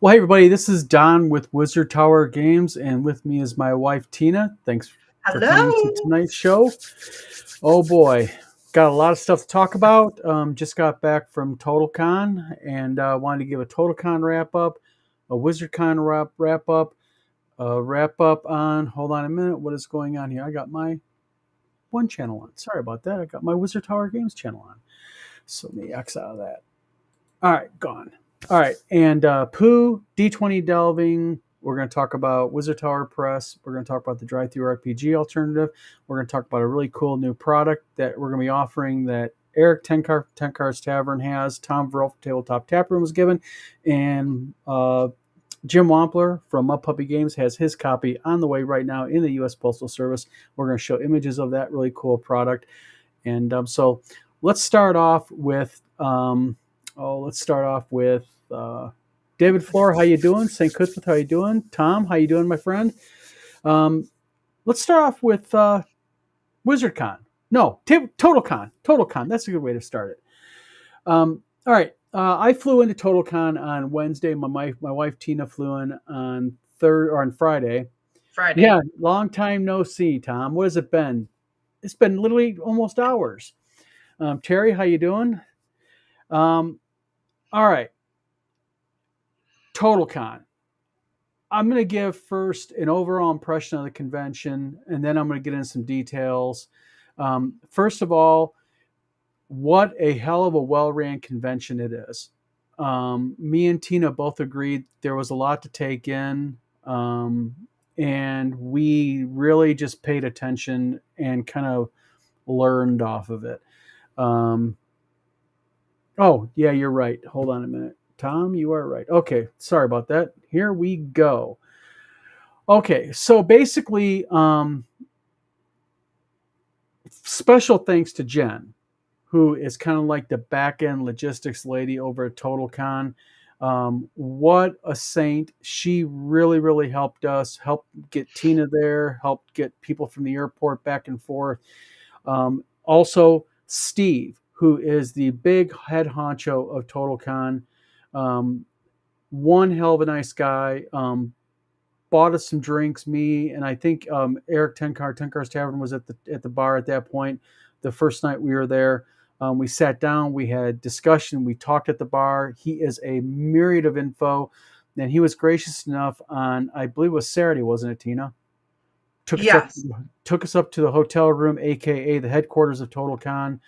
Well, hey everybody, this is Don with Wizard Tower Games, and with me is my wife Tina. Thanks for coming to Hello. tonight's show. Oh boy, got a lot of stuff to talk about. Just got back from TotalCon and wanted to give a TotalCon wrap up, a WizardCon wrap up, a wrap up on. Hold on a minute, what is going on here? I got my one channel on. Sorry about that. I got my Wizard Tower Games channel on. So let me X out of that. All right, gone. All right, and Pooh, D20 Delving. We're going to talk about Wizard Tower Press. We're going to talk about the Drive-Thru RPG alternative. We're going to talk about a really cool new product that we're going to be offering that Eric Tenkar's Tavern has. Tom Verl from Tabletop Taproom was given, and Jim Wampler from Mud Puppy Games has his copy on the way right now in the U.S. Postal Service. We're going to show images of that really cool product, and so let's start off with. Let's start off with David Floor. How you doing? St. Cuthbert, how you doing? Tom, how you doing, my friend? Um, let's start off with WizardCon. No, TotalCon. TotalCon. That's a good way to start it. All right. I flew into TotalCon on Wednesday. My wife Tina flew in on on Friday. Friday. Yeah, long time no see, Tom. What has it been? It's been literally almost hours. Terry, how you doing? Um, all right. TotalCon. I'm going to give first an overall impression of the convention, and then I'm going to get into some details. First of all, what a hell of a well-ran convention it is. Me and Tina both agreed there was a lot to take in, and we really just paid attention and kind of learned off of it. Um, oh, yeah, you're right. Hold on a minute. Tom, you are right. Okay, sorry about that. Here we go. Okay, so basically, special thanks to Jen, who is kind of like the back end logistics lady over at TotalCon. What a saint. She really, really helped us, helped get Tina there, helped get people from the airport back and forth. Also, Steve, who is the big head honcho of TotalCon. Um, One hell of a nice guy. Bought us some drinks. Me and I think Eric Tenkar's Tavern was at the bar at that point. The first night we were there, we sat down, we had discussion, we talked at the bar. He is a myriad of info, and he was gracious enough on, I believe it was Saturday, wasn't it, Tina? Took us up Yes. took us up to the hotel room, aka the headquarters of TotalCon,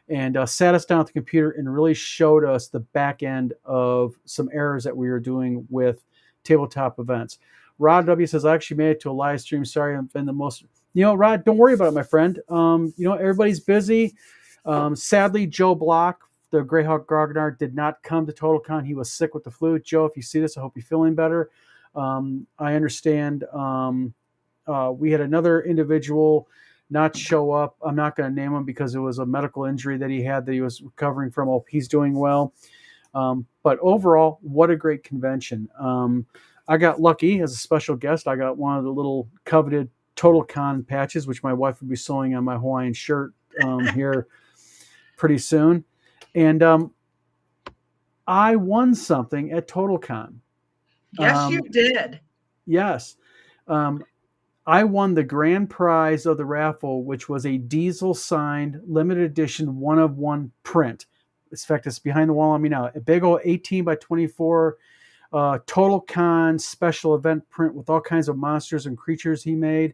and sat us down at the computer and really showed us the back end of some errors that we were doing with tabletop events. Rod W says, I actually made it to a live stream. Sorry, I've been the most. Rod, don't worry about it, my friend. Everybody's busy. Sadly, Joe Block, the Greyhawk Grognard, did not come to TotalCon. He was sick with the flu. Joe, if you see this, I hope you're feeling better. I understand. We had another individual not show up. I'm not going to name him because it was a medical injury that he had that he was recovering from. Hope he's doing well. But overall, what a great convention. I got lucky as a special guest. I got one of the little coveted TotalCon patches, which my wife will be sewing on my Hawaiian shirt here pretty soon. And I won something at TotalCon. Yes, you did. Yes. Um, I won the grand prize of the raffle, which was a diesel signed limited edition one of one print. In fact, it's behind the wall on me now. A big old 18 by 24 TotalCon special event print with all kinds of monsters and creatures he made.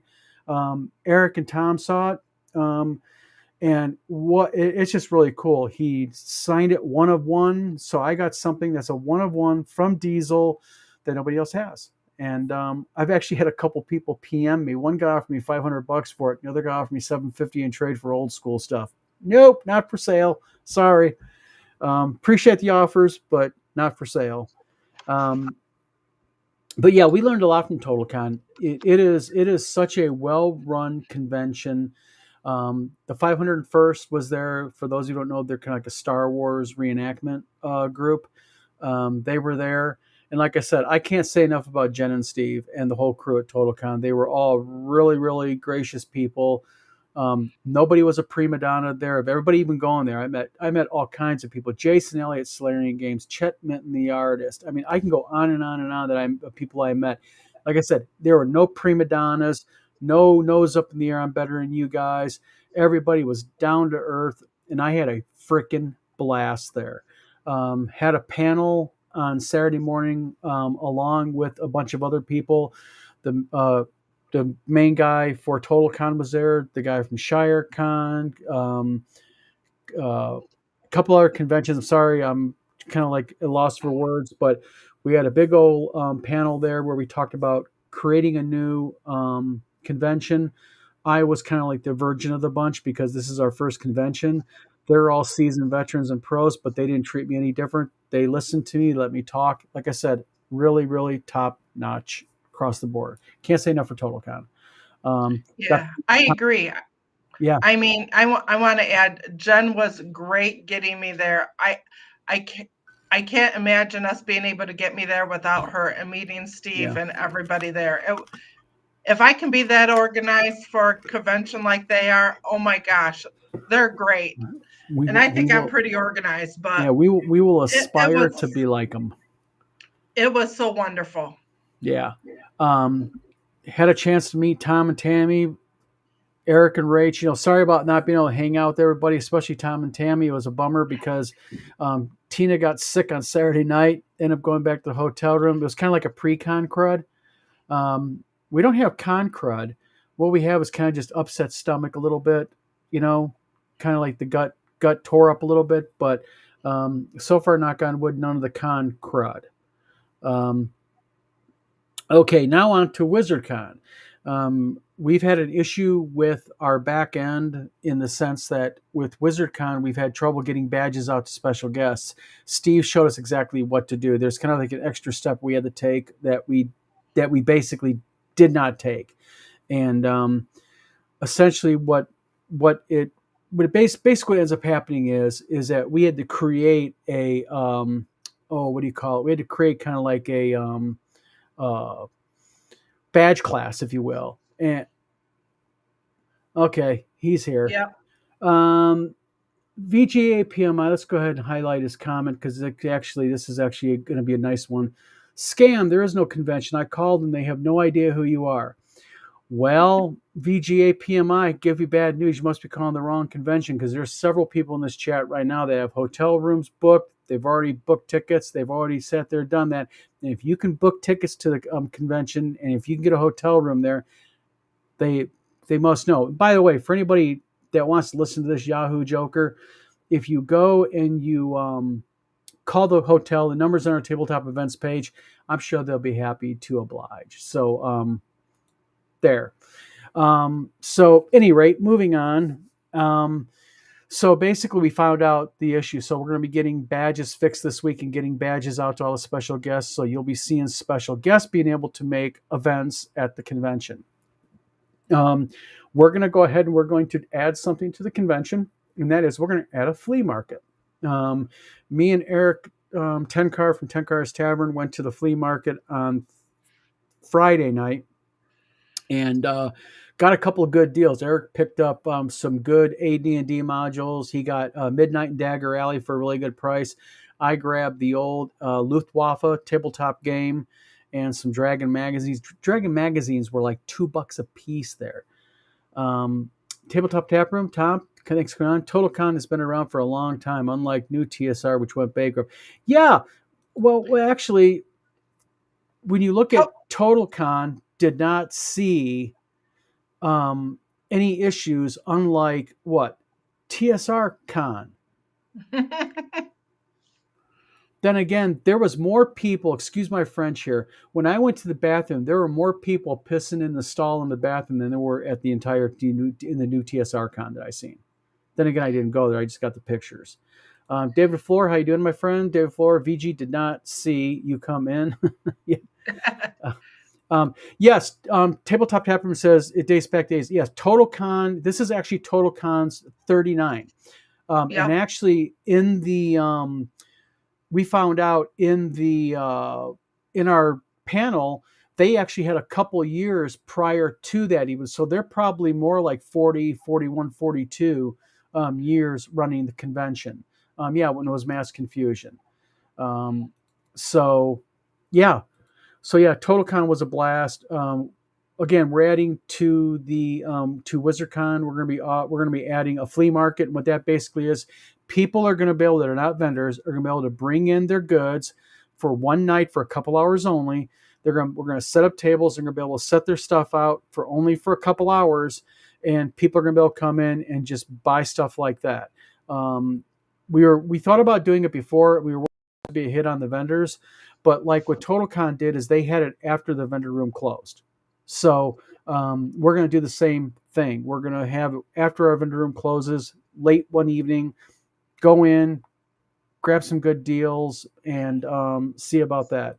Eric and Tom saw it. And it's just really cool. He signed it one of one. So I got something that's a one of one from Diesel that nobody else has. And I've actually had a couple people PM me. One guy offered me $500 for it. The other guy offered me $750 in trade for old school stuff. Nope, not for sale. Sorry. Appreciate the offers, but not for sale. But yeah, we learned a lot from TotalCon. It is such a well run convention. The 501st was there. For those who don't know, they're kind of like a Star Wars reenactment group. They were there. And like I said, I can't say enough about Jen and Steve and the whole crew at TotalCon. They were all really, really gracious people. Nobody was a prima donna there. Of everybody even going there, I met all kinds of people. Jason Elliott, Solarian Games, Chet Minton, the artist. I mean, I can go on and on and on that I'm people I met. Like I said, there were no prima donnas, no nose up in the air. I'm better than you guys. Everybody was down to earth, and I had a freaking blast there. Had a panel on Saturday morning along with a bunch of other people. The main guy for Total Con was there. The guy from Shire Con, a couple other conventions. I'm sorry, I'm kind of like lost for words, but we had a big old panel there where we talked about creating a new convention. I was kind of like the virgin of the bunch because this is our first convention. They're all seasoned veterans and pros, but they didn't treat me any different. They listened to me, let me talk. Like I said, really, really top notch across the board. Can't say enough for TotalCon. Yeah, I agree. Yeah. I mean, I want to add, Jen was great getting me there. I can't imagine us being able to get me there without her and meeting Steve and everybody there. If I can be that organized for a convention like they are, oh my gosh, they're great. And I think I'm pretty organized, but yeah, we will aspire to be like them. It was so wonderful. Yeah. Had a chance to meet Tom and Tammy, Eric and Rach. Sorry about not being able to hang out with everybody, especially Tom and Tammy. It was a bummer because Tina got sick on Saturday night, ended up going back to the hotel room. It was kind of like a pre-con crud. We don't have con crud. What we have is kind of just upset stomach a little bit, kind of like the gut tore up a little bit. But so far, knock on wood, none of the con crud. Okay, now on to WizardCon. We've had an issue with our back end in the sense that with WizardCon, we've had trouble getting badges out to special guests. Steve showed us exactly what to do. There's kind of like an extra step we had to take that we basically did not take. And essentially what it basically ends up happening is that we had to create a what do you call it? We had to create kind of like a badge class, if you will. And okay, he's here. Yeah. VGA PMI. Let's go ahead and highlight his comment because this is actually going to be a nice one. Scam. There is no convention. I called and they have no idea who you are. Well, VGA PMI, give you bad news. You must be calling the wrong convention because there's several people in this chat right now that have hotel rooms booked. They've already booked tickets. They've already sat there, done that. And if you can book tickets to the convention and if you can get a hotel room there, they must know. By the way, for anybody that wants to listen to this Yahoo Joker, if you go and you call the hotel, the number's on our tabletop events page. I'm sure they'll be happy to oblige. So there. So any rate, moving on. So basically we found out the issue. So we're going to be getting badges fixed this week and getting badges out to all the special guests. So you'll be seeing special guests being able to make events at the convention. We're going to go ahead and we're going to add something to the convention, and that is we're going to add a flea market. Me and Eric Tenkar from Tenkar's Tavern went to the flea market on Friday night and got a couple of good deals. Eric picked up some good AD&D modules. He got Midnight and Dagger Alley for a really good price. I grabbed the old Luftwaffe tabletop game and some Dragon magazines. Dragon magazines were like $2 a piece there. Tabletop Taproom, Tom, thanks for on. TotalCon has been around for a long time, unlike new TSR, which went bankrupt. Yeah, well, actually, when you look at TotalCon, did not see any issues, unlike what? TSR Con. Then again, there was more people, excuse my French here, when I went to the bathroom, there were more people pissing in the stall in the bathroom than there were at the entire, in the new TSR Con that I seen. Then again, I didn't go there. I just got the pictures. David Floor, how you doing, my friend? David Floor, VG did not see you come in. Yes, Tabletop Taproom says it dates back days. Yes, TotalCon, this is actually TotalCon's 39. And actually in the... we found out in our panel, they actually had a couple years prior to that even. So they're probably more like 40, 41, 42 years running the convention. Yeah, when it was Mass Confusion. Um, so, yeah. So yeah, TotalCon was a blast. Again, we're adding to the to WizardCon. We're gonna be adding a flea market. And what that basically is, people are gonna be able, that are not vendors, are gonna be able to bring in their goods for one night for a couple hours only. We're gonna set up tables. They're gonna be able to set their stuff out for a couple hours, and people are gonna be able to come in and just buy stuff like that. Um, we thought about doing it before. We were to be a hit on the vendors, but like what TotalCon did is they had it after the vendor room closed. So we're going to do the same thing. We're going to have, after our vendor room closes, late one evening, go in, grab some good deals, and see about that.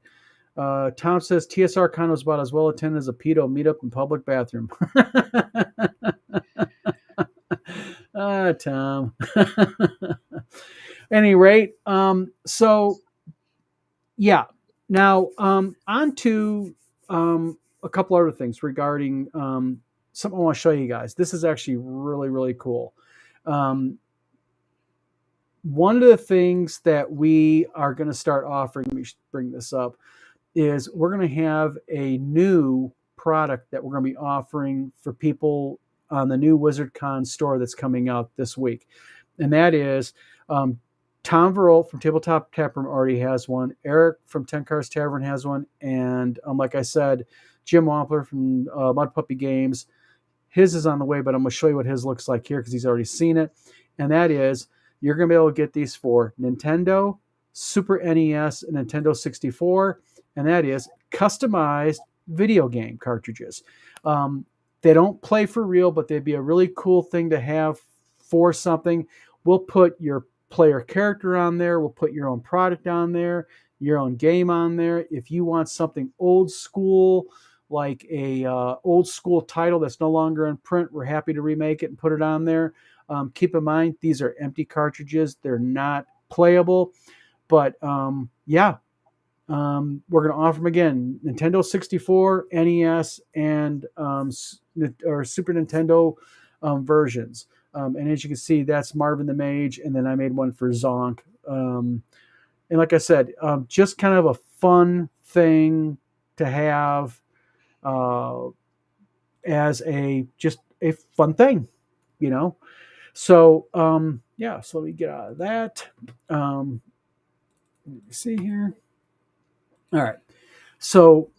Tom says TSR Con was about as well attended as a pedo meetup in public bathroom. Tom. Any rate, so yeah. Now, on to a couple other things regarding something I want to show you guys. This is actually really, really cool. One of the things that we are going to start offering, let me bring this up, is we're going to have a new product that we're going to be offering for people on the new WizardCon store that's coming out this week. And that is Tom Verrolt from Tabletop Taproom already has one. Eric from 10 Cars Tavern has one. And like I said, Jim Wampler from Mud Puppy Games, his is on the way, but I'm going to show you what his looks like here because he's already seen it. And that is, you're going to be able to get these for Nintendo, Super NES, and Nintendo 64. And that is customized video game cartridges. They don't play for real, but they'd be a really cool thing to have for something. We'll put your player character on there. We'll put your own product on there, your own game on there. If you want something old school, like a old school title that's no longer in print, we're happy to remake it and put it on there. Keep in mind, these are empty cartridges. They're not playable. But yeah, we're going to offer them again: Nintendo 64, NES, and or Super Nintendo versions. And as you can see, that's Marvin the Mage, and then I made one for Zonk. And like I said, just kind of a fun thing to have as just a fun thing, you know. So yeah, so let me get out of that. Let me see here. All right. So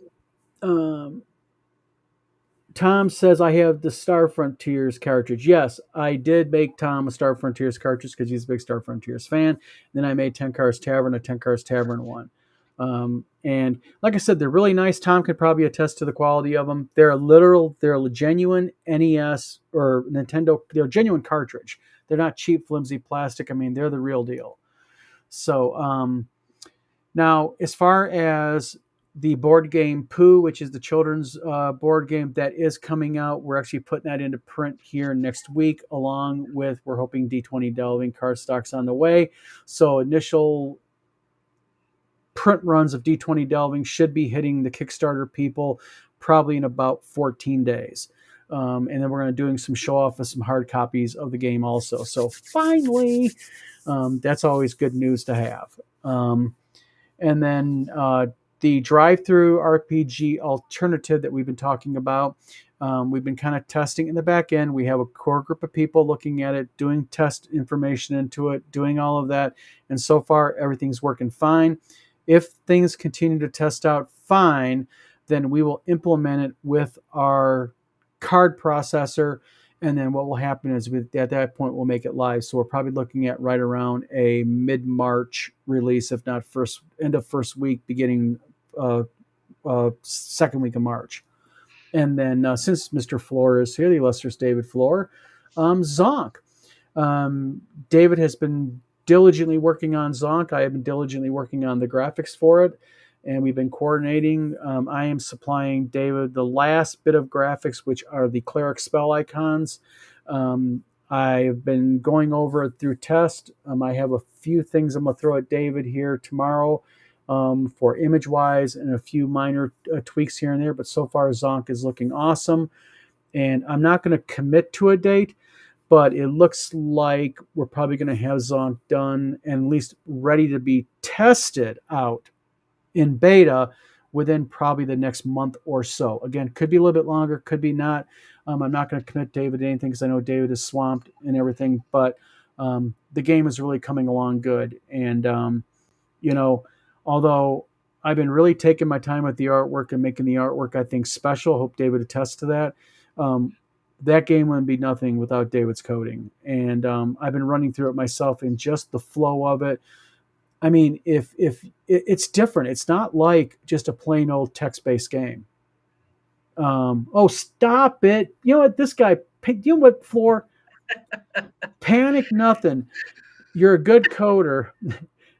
Tom says I have the Star Frontiers cartridge. Yes, I did make Tom a Star Frontiers cartridge because he's a big Star Frontiers fan. Then I made 10 Cars Tavern, a 10 Cars Tavern one. And like I said, they're really nice. Tom could probably attest to the quality of them. They're a genuine NES or Nintendo. They're a genuine cartridge. They're not cheap, flimsy plastic. I mean, they're the real deal. So now, as far as the board game Pooh, which is the children's board game that is coming out, we're actually putting that into print here next week, along with, we're hoping, D20 Delving cardstocks on the way. So initial print runs of D20 Delving should be hitting the Kickstarter people probably in about 14 days. And then we're going to doing some show off of some hard copies of the game also. So finally, that's always good news to have. And then the drive-through RPG alternative that we've been talking about, we've been kind of testing in the back end. We have a core group of people looking at it, doing test information into it, doing all of that. And so far, everything's working fine. If things continue to test out fine, then we will implement it with our card processor. And then what will happen is at that point, we'll make it live. So we're probably looking at right around a mid-March release, if not end of first week, beginning second week of March. And then since Mr. Floor is here, the illustrious David Floor, Zonk. David has been diligently working on Zonk. I have been diligently working on the graphics for it. And we've been coordinating. I am supplying David the last bit of graphics, which are the cleric spell icons. I've been going over it through test. I have a few things I'm going to throw at David here tomorrow for image wise and a few minor tweaks here and there. But so far, Zonk is looking awesome. And I'm not going to commit to a date, but it looks like we're probably going to have Zonk done and at least ready to be tested out in beta within probably the next month or so. Again, could be a little bit longer, could be not. I'm not going to commit David to anything because I know David is swamped and everything, but the game is really coming along good. And, you know, although I've been really taking my time with the artwork and making the artwork, I think, special. Hope David attests to that. That game wouldn't be nothing without David's coding. And I've been running through it myself, and just the flow of it. I mean, if it's different, it's not like just a plain old text-based game. Oh, stop it! You know what? This guy, you know what, Floor? Panic nothing. You're a good coder,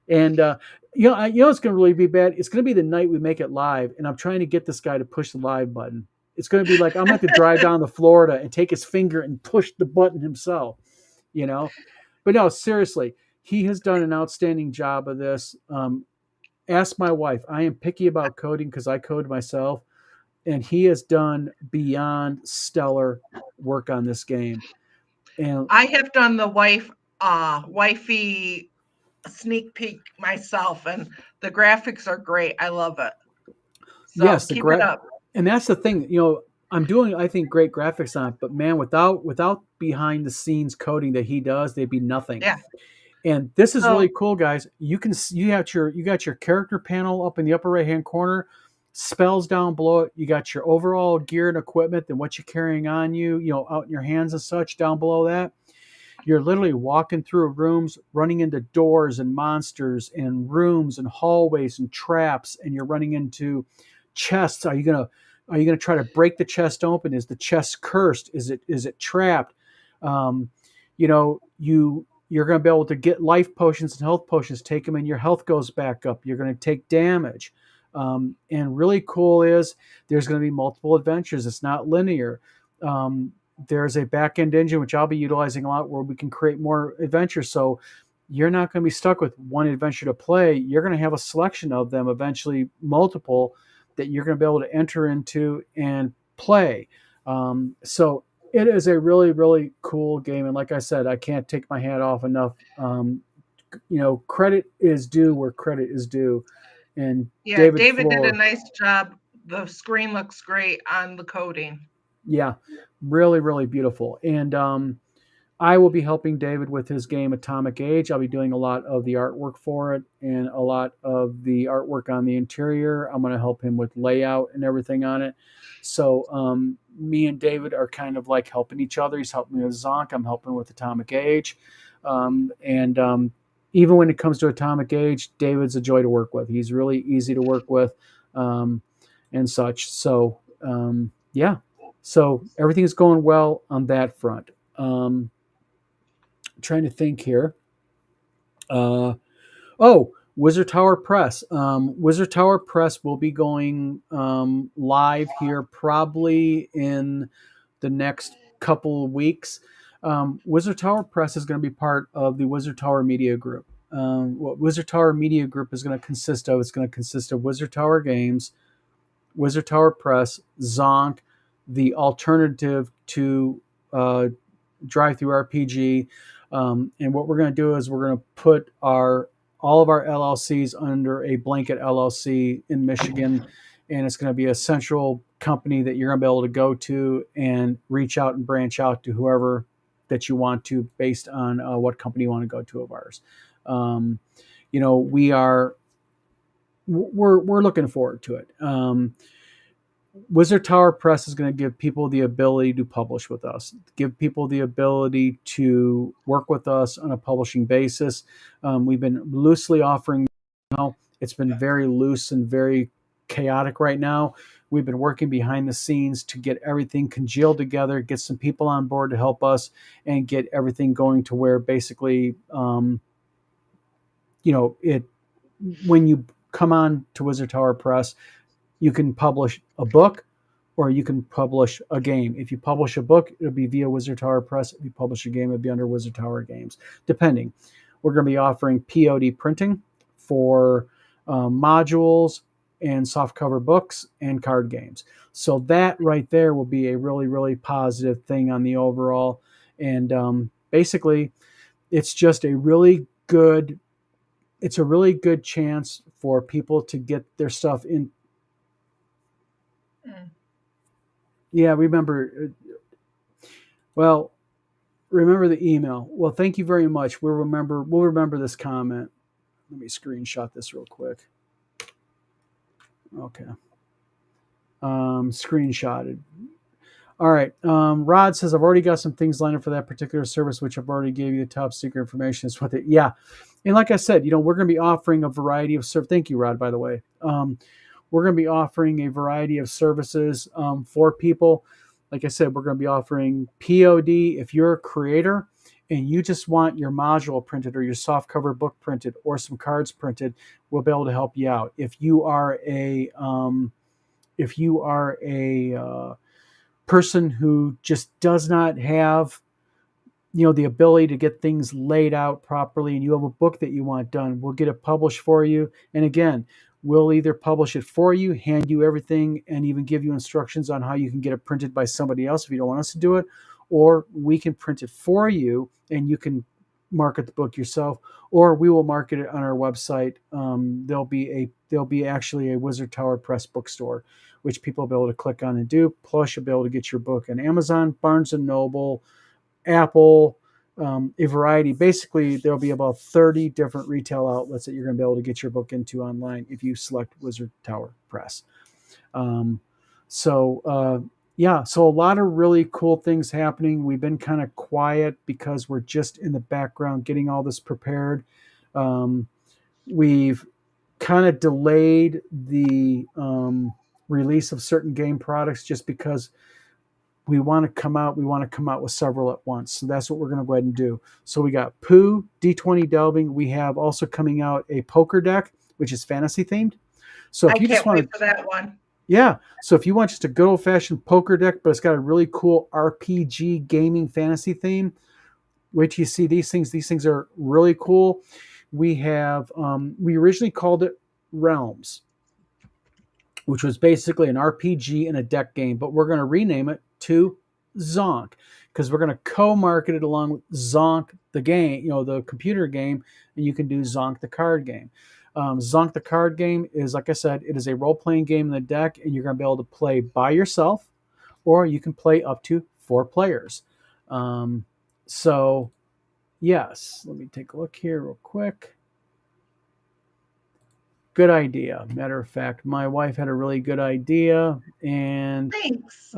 and it's going to really be bad. It's going to be the night we make it live, and I'm trying to get this guy to push the live button. It's going to be like I'm going to have to drive down to Florida and take his finger and push the button himself. But no, seriously, he has done an outstanding job of this. Ask my wife. I am picky about coding because I code myself, and he has done beyond stellar work on this game. And I have done the wifey sneak peek myself, and the graphics are great. I love it. So yes, keep it up. And that's the thing. I'm doing, I think, great graphics on it, but man, without behind the scenes coding that he does, they'd be nothing. Yeah. And this is really cool, guys. You got your character panel up in the upper right hand corner, spells down below it. You got your overall gear and equipment and what you're carrying on you, out in your hands and such down below that. You're literally walking through rooms, running into doors and monsters and rooms and hallways and traps, and you're running into chests. Are you gonna try to break the chest open? Is the chest cursed? Is it trapped? You're going to be able to get life potions and health potions, take them, and your health goes back up. You're going to take damage. And really cool is there's going to be multiple adventures. It's not linear. There's a back-end engine, which I'll be utilizing a lot, where we can create more adventures. So you're not going to be stuck with one adventure to play. You're going to have a selection of them, eventually multiple, that you're going to be able to enter into and play. So it is a really, really cool game. And like I said, I can't take my hat off enough. Credit is due where credit is due. And yeah, David did a nice job. The screen looks great on the coding. Yeah, really, really beautiful. And I will be helping David with his game Atomic Age. I'll be doing a lot of the artwork for it and a lot of the artwork on the interior. I'm going to help him with layout and everything on it. So me and David are kind of like helping each other. He's helping me with Zonk. I'm helping with Atomic Age. Even when it comes to Atomic Age, David's a joy to work with. He's really easy to work with and such. So, yeah. So everything is going well on that front. Trying to think here. Wizard Tower Press. Wizard Tower Press will be going live here probably in the next couple of weeks. Wizard Tower Press is going to be part of the Wizard Tower Media Group. What Wizard Tower Media Group is going to consist of, it's going to consist of Wizard Tower Games, Wizard Tower Press, Zonk, the alternative to Drive-Thru RPG. And what we're going to do is we're going to put all of our LLCs under a blanket LLC in Michigan, and it's going to be a central company that you're going to be able to go to and reach out and branch out to whoever that you want to, based on what company you want to go to of ours. We're looking forward to it. Wizard Tower Press is going to give people the ability to publish with us, give people the ability to work with us on a publishing basis. We've been loosely offering, it's been very loose and very chaotic right now. We've been working behind the scenes to get everything congealed together, get some people on board to help us, and get everything going to where basically, when you come on to Wizard Tower Press, you can publish a book or you can publish a game. If you publish a book, it'll be via Wizard Tower Press. If you publish a game, it'll be under Wizard Tower Games, depending. We're going to be offering POD printing for modules, and softcover books and card games. So that right there will be a really, really positive thing on the overall. And basically, it's just a really good. It's a really good chance for people to get their stuff in. Mm. Yeah, remember. Well, remember the email. Well, thank you very much. We'll remember. We'll remember this comment. Let me screenshot this real quick. Okay. Screenshotted. All right. Rod says I've already got some things lined up for that particular service, which I've already gave you the top secret information. Is what they, yeah. And like I said, we're going to be offering a variety of service. Thank you, Rod. By the way, we're going to be offering a variety of services for people. Like I said, we're going to be offering POD if you're a creator and you just want your module printed or your softcover book printed or some cards printed. We'll be able to help you out. If you are a person who just does not have the ability to get things laid out properly and you have a book that you want done, we'll get it published for you. And again, we'll either publish it for you, hand you everything, and even give you instructions on how you can get it printed by somebody else if you don't want us to do it, or we can print it for you and you can market the book yourself, or we will market it on our website. There'll be actually a Wizard Tower Press bookstore, which people will be able to click on and do. Plus, you'll be able to get your book on Amazon, Barnes and Noble, Apple, a variety. Basically, there'll be about 30 different retail outlets that you're going to be able to get your book into online if you select Wizard Tower Press. So a lot of really cool things happening. We've been kind of quiet because we're just in the background getting all this prepared. We've kind of delayed the release of certain game products just because we want to come out with several at once. So that's what we're going to go ahead and do. So we got Pooh, D20 Delving. We have also coming out a poker deck, which is fantasy themed. So if I you just can't want wait for that one. yeah. So if you want just a good old fashioned poker deck, but it's got a really cool RPG gaming fantasy theme, wait till you see these things. These things are really cool. We have, we originally called it Realms, which was basically an RPG and a deck game, but we're going to rename it to Zonk because we're going to co-market it along with Zonk the game, the computer game, and you can do Zonk the card game. Zonk the card game is, like I said, it is a role-playing game in the deck, and you're going to be able to play by yourself, or you can play up to 4 players. So, yes, let me take a look here real quick. Good idea. Matter of fact, my wife had a really good idea. And thanks.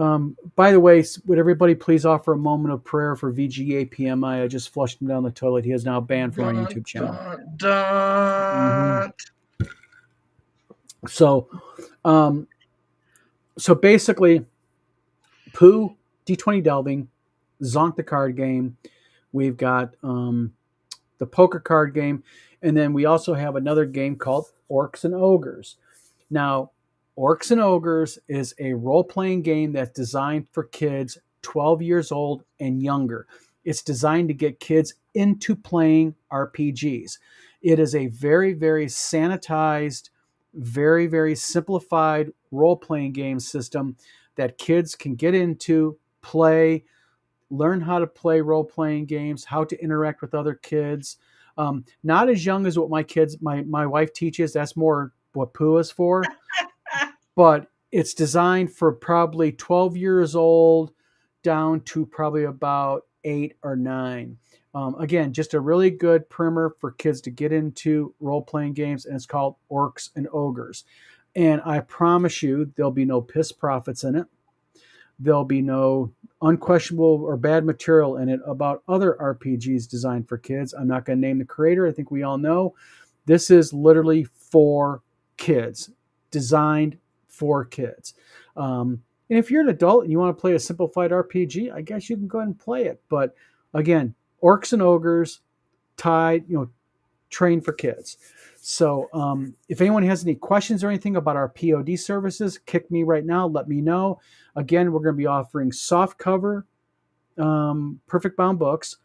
By the way, would everybody please offer a moment of prayer for VGA PMI? I just flushed him down the toilet. He is now banned from my YouTube channel. So basically, Pooh, D20 Delving, Zonk the card game. We've got the poker card game. And then we also have another game called Orcs and Ogres. Now, Orcs and Ogres is a role-playing game that's designed for kids 12 years old and younger. It's designed to get kids into playing RPGs. It is a very, very sanitized, very, very simplified role-playing game system that kids can get into, play, learn how to play role-playing games, how to interact with other kids. Not as young as what my wife teaches. That's more what Pooh is for. But it's designed for probably 12 years old down to probably about 8 or 9. Again, just a really good primer for kids to get into role-playing games, and it's called Orcs and Ogres. And I promise you, there'll be no piss profits in it. There'll be no unquestionable or bad material in it about other RPGs designed for kids. I'm not going to name the creator. I think we all know. This is literally for kids, designed for kids. And if you're an adult and you want to play a simplified RPG, I guess you can go ahead and play it. But again, Orcs and Ogres, trained for kids. So if anyone has any questions or anything about our POD services, kick me right now. Let me know. Again, we're going to be offering soft cover, perfect bound books,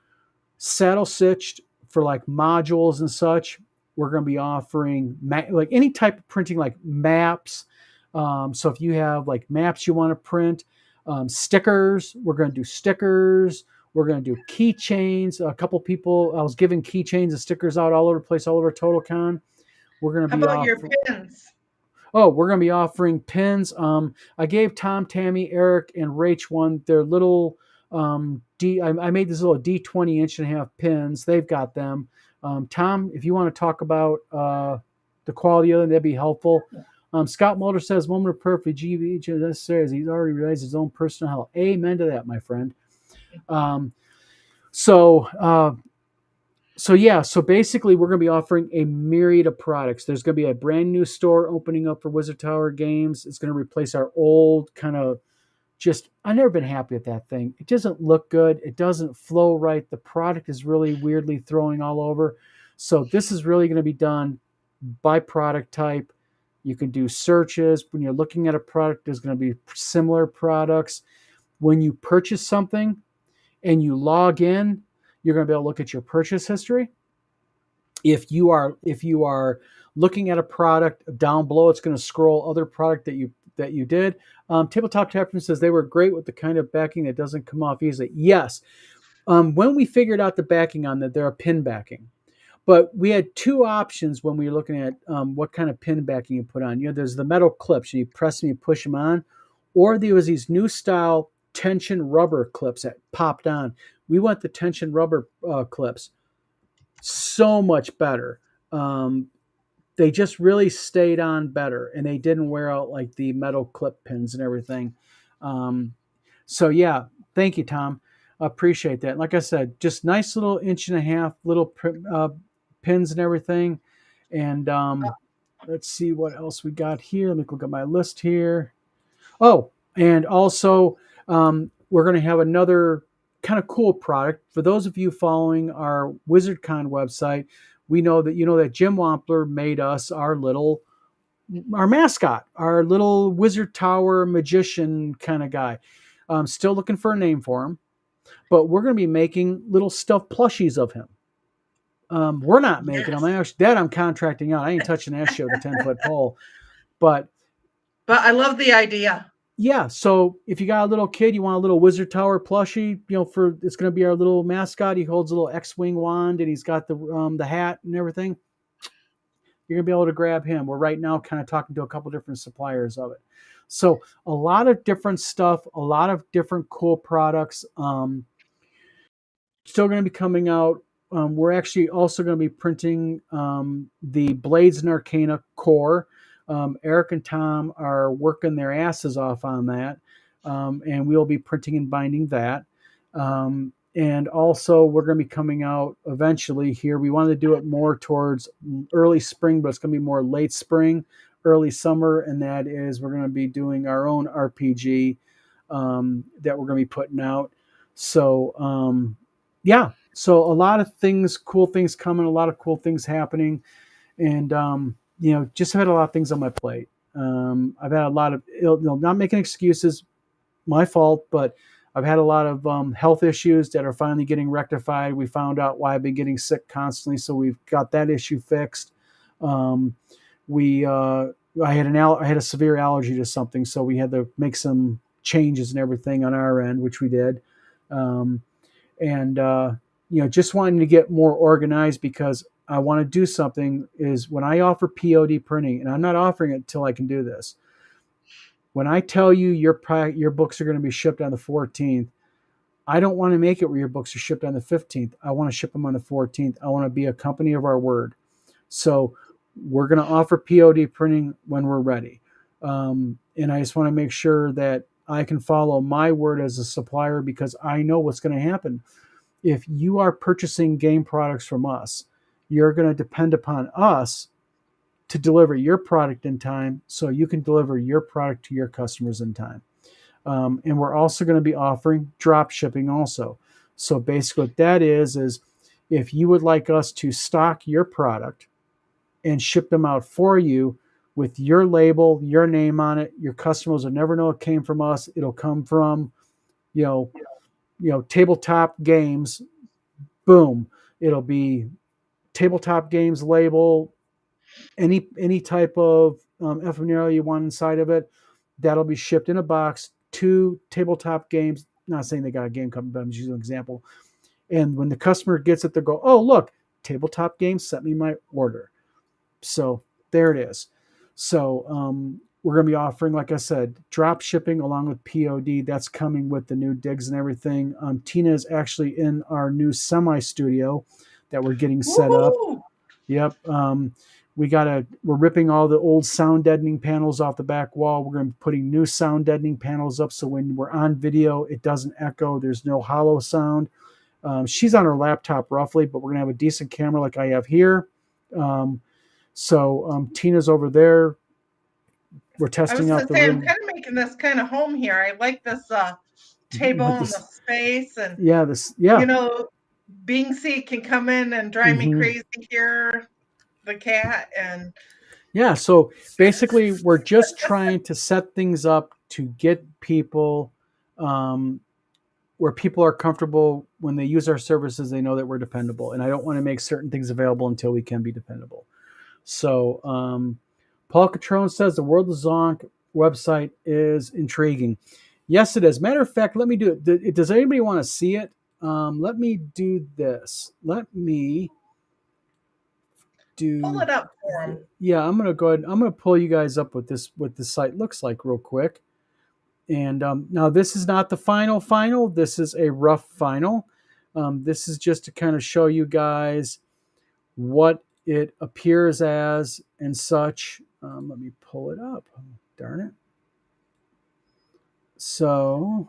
saddle stitched for like modules and such, We're going to be offering like any type of printing, like maps. So if you have like maps you want to print, stickers, we're going to do stickers. We're going to do keychains. A couple people, I was giving keychains and stickers out all over the place, all over TotalCon. We're going to How be about your off. pins? Oh, we're going to be offering pins. I gave Tom, Tammy, Eric, and Rach one. Their little I made this little D20 inch-and-a-half pins. They've got them. Tom, if you want to talk about the quality of them, that'd be helpful. Scott Mulder says, "Moment of perfect GV is necessary as he's already realized his own personal hell." Amen to that, my friend. So yeah, so basically we're going to be offering a myriad of products. There's going to be a brand new store opening up for Wizard Tower Games. It's going to replace our old kind of I've never been happy with that thing. It doesn't look good. It doesn't flow right. The product is really weirdly throwing all over. So this is really going to be done by product type. You can do searches. When you're looking at a product, there's going to be similar products. When you purchase something and you log in, you're going to be able to look at your purchase history. If you are looking at a product down below, it's going to scroll other product that you did. Tabletop Tapper says they were great with the kind of backing that doesn't come off easily. Yes. When we figured out the backing on that, they're a pin backing. But we had two options when we were looking at what kind of pin backing you put on. There's the metal clips. You press them, you push them on. Or there was these new style tension rubber clips that popped on. We went the tension rubber clips. So much better. They just really stayed on better, and they didn't wear out like the metal clip pins and everything. So yeah, thank you, Tom. Appreciate that. Like I said, just nice little 1.5 inch little pins and everything. And let's see what else we got here. Let me look at my list here. Oh, and also we're going to have another kind of cool product. For those of you following our WizardCon website, we know that Jim Wampler made us our mascot, our little Wizard Tower magician kind of guy. Still looking for a name for him, but we're going to be making little stuffed plushies of him. We're not making them. I'm contracting out. I ain't touching that shit with a 10-foot pole. But I love the idea. Yeah, so if you got a little kid, you want a little Wizard Tower plushie, it's going to be our little mascot. He holds a little X-wing wand, and he's got the hat and everything. You're going to be able to grab him. We're right now kind of talking to a couple different suppliers of it. So a lot of different stuff, a lot of different cool products. Still going to be coming out. We're actually also going to be printing the Blades and Arcana core. Eric and Tom are working their asses off on that, and we'll be printing and binding that. And also, we're going to be coming out eventually here. We wanted to do it more towards early spring, but it's going to be more late spring, early summer, and that is we're going to be doing our own RPG that we're going to be putting out. So, yeah. So a lot of things, cool things coming, a lot of cool things happening, and just had a lot of things on my plate. I've had a lot of, not making excuses, my fault, but I've had a lot of health issues that are finally getting rectified. We found out why I've been getting sick constantly, so we've got that issue fixed. I had a severe allergy to something, so we had to make some changes and everything on our end, which we did. Just wanting to get more organized because I want to do something is when I offer POD printing, and I'm not offering it until I can do this. When I tell you your books are going to be shipped on the 14th, I don't want to make it where your books are shipped on the 15th. I want to ship them on the 14th. I want to be a company of our word. So we're going to offer POD printing when we're ready. And I just want to make sure that I can follow my word as a supplier because I know what's going to happen. If you are purchasing game products from us, you're going to depend upon us to deliver your product in time so you can deliver your product to your customers in time. And we're also going to be offering drop shipping also. So basically what that is if you would like us to stock your product and ship them out for you with your label, your name on it, your customers will never know it came from us. It'll come from, Tabletop Games. Boom. It'll be tabletop games label, any type of ephemeral you want inside of it, that'll be shipped in a box to tabletop games. Not saying they got a game coming, but I'm just using an example. And when the customer gets it, they'll go, oh, look, tabletop games sent me my order. So there it is. So we're going to be offering, like I said, drop shipping along with POD. That's coming with the new digs and everything. Tina is actually in our new semi studio that we're getting set up. Yep. We're ripping all the old sound deadening panels off the back wall. We're going to be putting new sound deadening panels up, so when we're on video, it doesn't echo. There's no hollow sound. She's on her laptop roughly, but we're going to have a decent camera like I have here. So Tina's over there. We're testing out the room. I'm kind of making this kind of home here. I like this table and the space, and you know, Binksy can come in and drive me crazy here, the cat, and yeah. So basically, we're just trying to set things up to get people where people are comfortable when they use our services. They know that we're dependable, and I don't want to make certain things available until we can be dependable. So Paul Catrone says the World of Zonk website is intriguing. Yes, it is. Matter of fact, let me do it. Does anybody want to see it? Let me do this. Let me pull it up for him. Yeah, I'm gonna go ahead. I'm gonna pull you guys up what the site looks like real quick. And now this is not the final. This is a rough final. This is just to kind of show you guys what it appears as and such. Let me pull it up. Darn it. So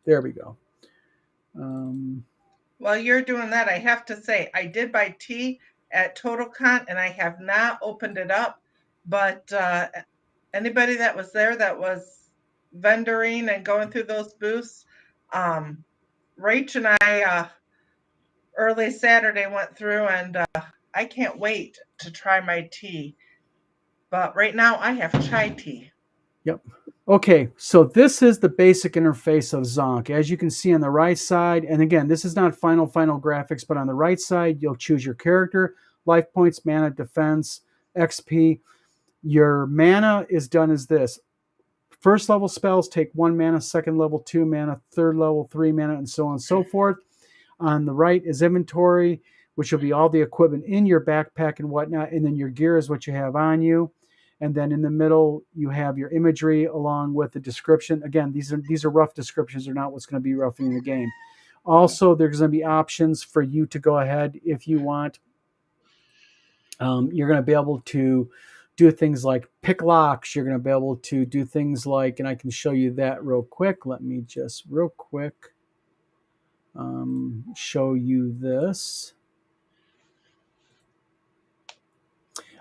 there we go. While you're doing that, I have to say, I did buy tea at TotalCon, and I have not opened it up. But anybody that was there that was vendoring and going through those booths, Rach and I early Saturday went through, and I can't wait to try my tea. But right now, I have chai tea. Yep. Okay, so this is the basic interface of Zonk. As you can see on the right side, and again, this is not final graphics, but on the right side, you'll choose your character, life points, mana, defense, XP. Your mana is done as this. First level spells take 1 mana, second level 2 mana, third level 3 mana, and so on and so forth. On the right is inventory, which will be all the equipment in your backpack and whatnot, and then your gear is what you have on you. And then in the middle, you have your imagery along with the description. Again, these are rough descriptions. They're not what's going to be roughly in the game. Also, there's going to be options for you to go ahead if you want. You're going to be able to do things like pick locks. You're going to be able to do things like, and I can show you that real quick. Let me just real quick show you this.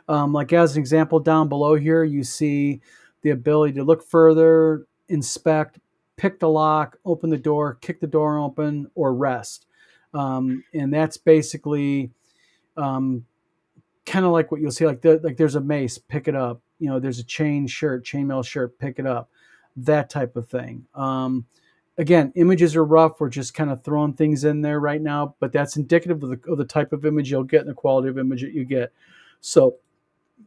Like as an example down below here, you see the ability to look further, inspect, pick the lock, open the door, kick the door open, or rest. And that's basically kind of like what you'll see, like there's a mace, pick it up. You know, there's a chainmail shirt, pick it up. That type of thing. Again, images are rough. We're just kind of throwing things in there right now, but that's indicative of the type of image you'll get and the quality of image that you get. So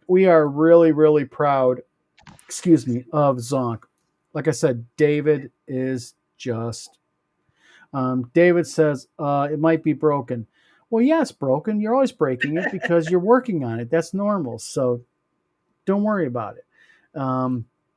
we are really, really proud, of Zonk. Like I said, David is just, David says, it might be broken. Well, yeah, it's broken. You're always breaking it because you're working on it. That's normal. So don't worry about it.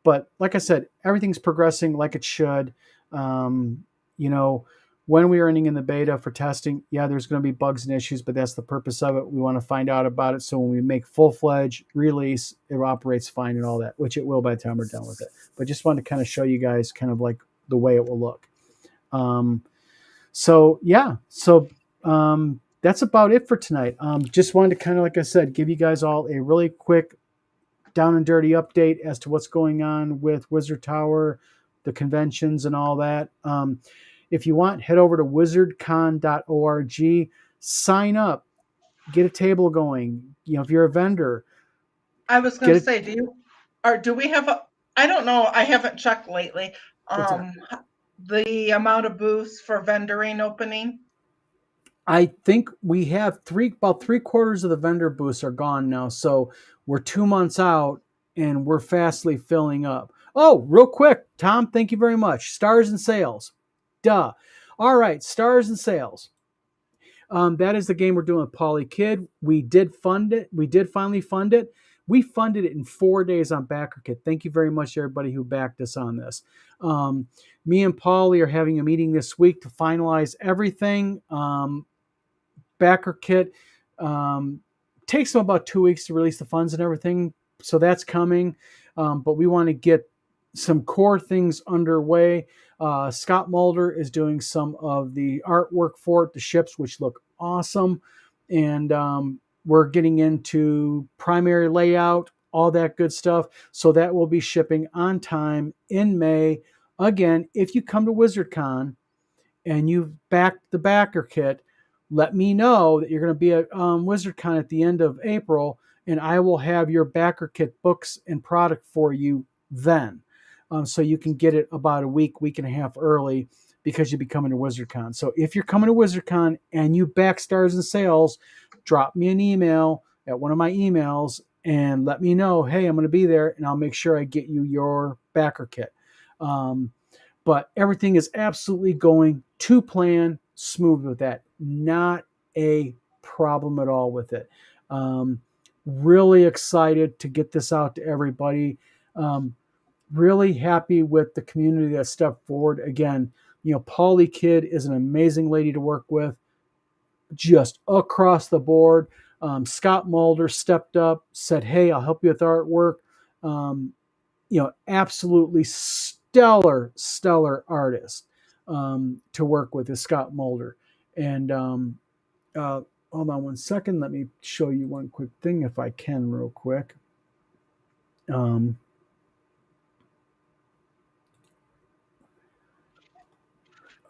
But like I said, everything's progressing like it should. You know, when we are running in the beta for testing, yeah, there's going to be bugs and issues, but that's the purpose of it. We want to find out about it. So when we make full-fledged release, it operates fine and all that, which it will by the time we're done with it. But just wanted to kind of show you guys kind of like the way it will look. So that's about it for tonight. Just wanted to kind of, like I said, give you guys all a really quick down and dirty update as to what's going on with Wizard Tower, the conventions and all that. If you want, head over to wizardcon.org, sign up, get a table going. You know, if you're a vendor. I was going to say, do we have I don't know, I haven't checked lately, What's that? The amount of booths for vendoring opening? I think we have about 3/4 of the vendor booths are gone now. So we're 2 months out and we're fastly filling up. Oh, real quick, Tom, thank you very much. Stars and Sales. Duh. All right, Stars and Sales. That is the game we're doing with Polly Kid. We did fund it. We did finally fund it. We funded it in 4 days on BackerKit. Thank you very much to everybody who backed us on this. Me and Polly are having a meeting this week to finalize everything. BackerKit takes them about 2 weeks to release the funds and everything, so that's coming. But we want to get some core things underway. Scott Mulder is doing some of the artwork for it, the ships, which look awesome. And we're getting into primary layout, all that good stuff. So that will be shipping on time in May. Again, if you come to WizardCon and you've backed the BackerKit, let me know that you're going to be at WizardCon at the end of April, and I will have your BackerKit books and product for you then. So you can get it about a week and a half early because you'll be coming to WizardCon. So if you're coming to WizardCon and you back Stars and Sales, drop me an email at one of my emails and let me know, hey, I'm going to be there, and I'll make sure I get you your BackerKit. But everything is absolutely going to plan, smooth with that. Not a problem at all with it. Really excited to get this out to everybody. Really happy with the community that stepped forward. Again, Polly Kid is an amazing lady to work with, just across the board. Scott Mulder stepped up, said, hey, I'll help you with artwork. Absolutely stellar artist to work with is Scott Mulder. And hold on one second. Let me show you one quick thing if I can real quick.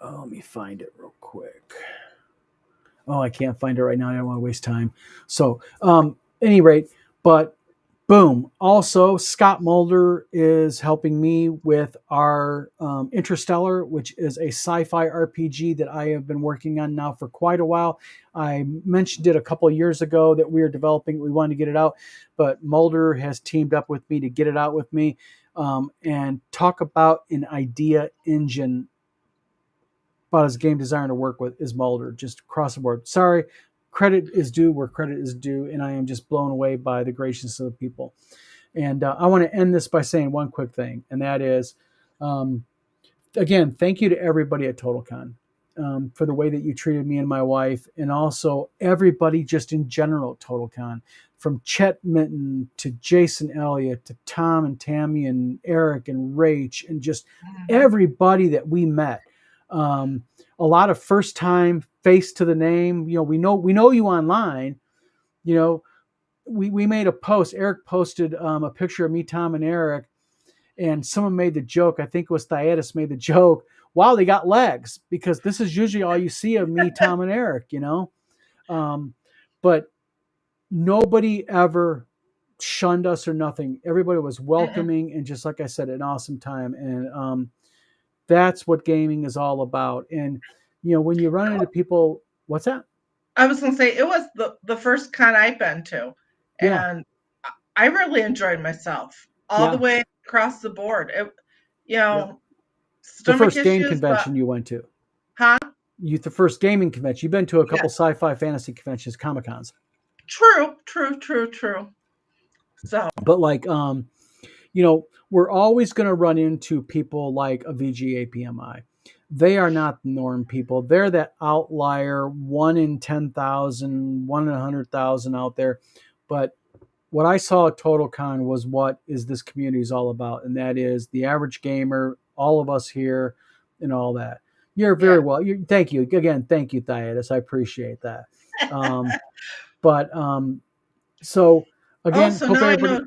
Let me find it real quick. Oh, I can't find it right now. I don't want to waste time. So, any rate, but boom. Also, Scott Mulder is helping me with our Interstellar, which is a sci-fi RPG that I have been working on now for quite a while. I mentioned it a couple of years ago that we were developing. We wanted to get it out, but Mulder has teamed up with me to get it out with me and talk about an idea engine. About his game designer to work with is Mulder, just across the board. Sorry, credit is due where credit is due, and I am just blown away by the graciousness of the people. And I want to end this by saying one quick thing, and that is, again, thank you to everybody at TotalCon for the way that you treated me and my wife, and also everybody just in general at TotalCon, from Chet Minton to Jason Elliott to Tom and Tammy and Eric and Rach and just everybody that we met. A lot of first time face to the name. We know you online. We made a post. Eric posted a picture of me, Tom, and Eric, and someone made the joke. I think it was Thyatis made the joke. Wow, they got legs, because this is usually all you see of me, Tom, and Eric. But nobody ever shunned us or nothing. Everybody was welcoming and, just like I said, an awesome time. And that's what gaming is all about. And when you run into people, what's that? I was gonna say, it was the first con I've been to, and I really enjoyed myself all the way across the board. The first game convention you went to, huh? The first gaming convention. You've been to a couple sci-fi fantasy conventions, Comic-Cons. True. So, but we're always going to run into people like a VGA PMI. They are not the norm people. They're that outlier, 1 in 10,000, 1 in 100,000 out there. But what I saw at TotalCon was what is this community is all about, and that is the average gamer, all of us here, and all that. You're very well. Thank you again. Thank you, Thyatis. I appreciate that. So again, so now I know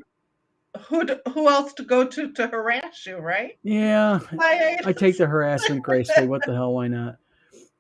who else to go to harass you, right? Yeah, I take the harassment gracefully. What the hell? Why not?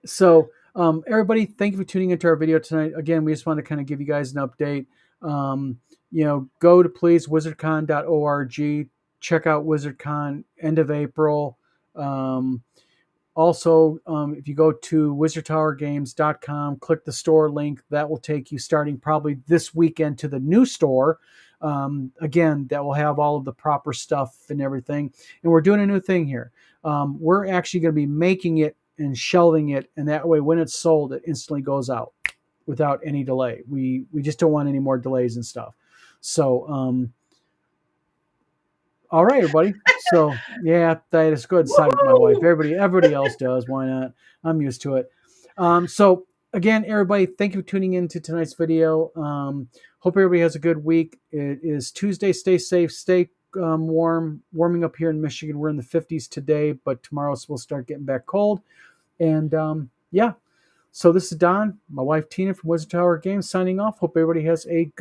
So, everybody, thank you for tuning into our video tonight. Again, we just want to kind of give you guys an update. Go to please wizardcon.org. Check out WizardCon end of April. Also, if you go to wizardtowergames.com, click the store link, that will take you starting probably this weekend to the new store. Again, that will have all of the proper stuff and everything. And we're doing a new thing here. We're actually going to be making it and shelving it, and that way when it's sold, it instantly goes out without any delay. We just don't want any more delays and stuff. So, all right, everybody. So yeah, that is good. Side with my wife. Everybody else does. Why not? I'm used to it. So again, everybody, thank you for tuning in to tonight's video. Hope everybody has a good week. It is Tuesday. Stay safe. Stay warming up here in Michigan. We're in the 50s today, but tomorrow we'll start getting back cold. And yeah. So this is Don, my wife Tina from Wizard Tower Games signing off. Hope everybody has a good